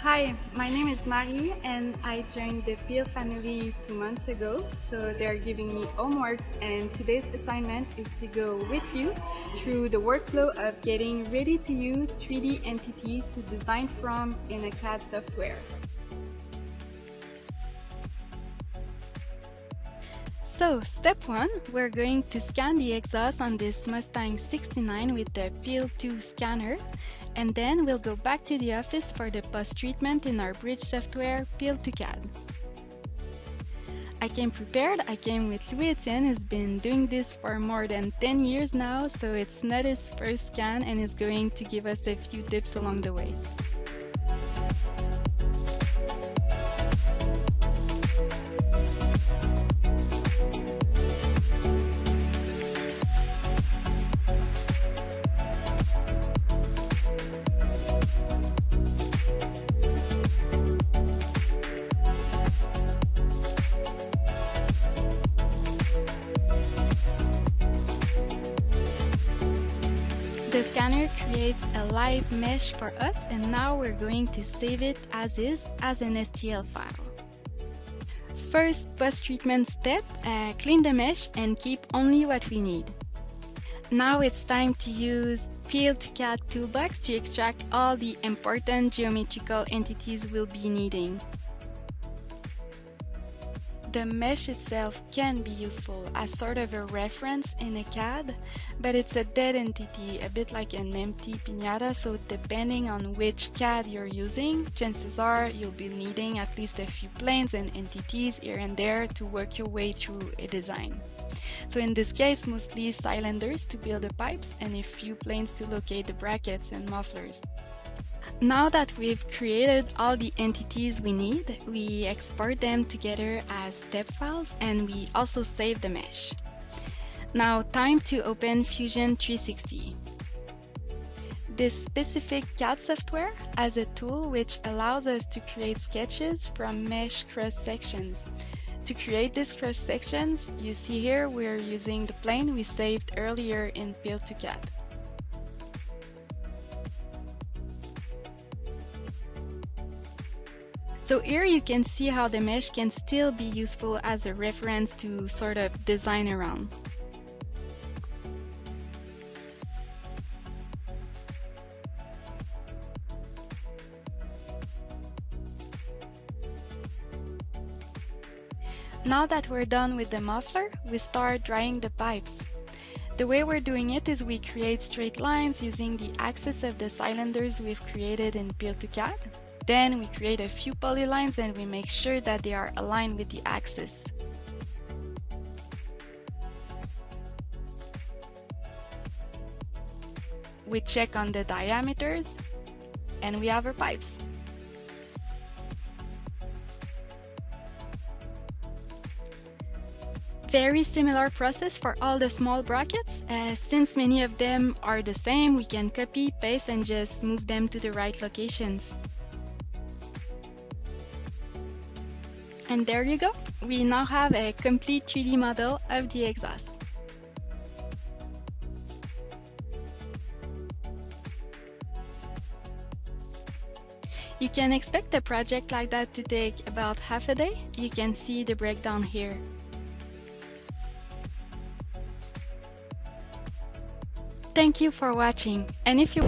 Hi, my name is Marie and I joined the Peel family 2 months ago. So they're giving me homeworks and today's assignment is to go with you through the workflow of getting ready to use 3D entities to design from in a CAD software. So, step 1, we're going to scan the exhaust on this Mustang 69 with the Peel 2 scanner, and then we'll go back to the office for the post-treatment in our bridge software, Peel 2 CAD. I came prepared. I came with Louis Etienne, who's been doing this for more than 10 years now, so it's not his first scan and is going to give us a few tips along the way. The scanner creates a live mesh for us, and now we're going to save it as is as an STL file. First post-treatment step, clean the mesh and keep only what we need. Now it's time to use Peel 2 CAD Toolbox to extract all the important geometrical entities we'll be needing. The mesh itself can be useful as sort of a reference in a CAD, but it's a dead entity, a bit like an empty piñata, so depending on which CAD you're using, chances are you'll be needing at least a few planes and entities here and there to work your way through a design. So in this case, mostly cylinders to build the pipes and a few planes to locate the brackets and mufflers. Now that we've created all the entities we need, we export them together as step files and we also save the mesh. Now time to open Fusion 360. This specific CAD software has a tool which allows us to create sketches from mesh cross-sections. To create these cross-sections, you see here we're using the plane we saved earlier in Peel 2 CAD. So here you can see how the mesh can still be useful as a reference to sort of design around. Now that we're done with the muffler, we start drying the pipes. The way we're doing it is we create straight lines using the axis of the cylinders we've created in Peel 2 CAD. Then we create a few polylines and we make sure that they are aligned with the axis. We check on the diameters and we have our pipes. Very similar process for all the small brackets. Since many of them are the same, we can copy, paste and just move them to the right locations. And there you go. We now have a complete 3D model of the exhaust. You can expect a project like that to take about half a day. You can see the breakdown here. Thank you for watching. And if you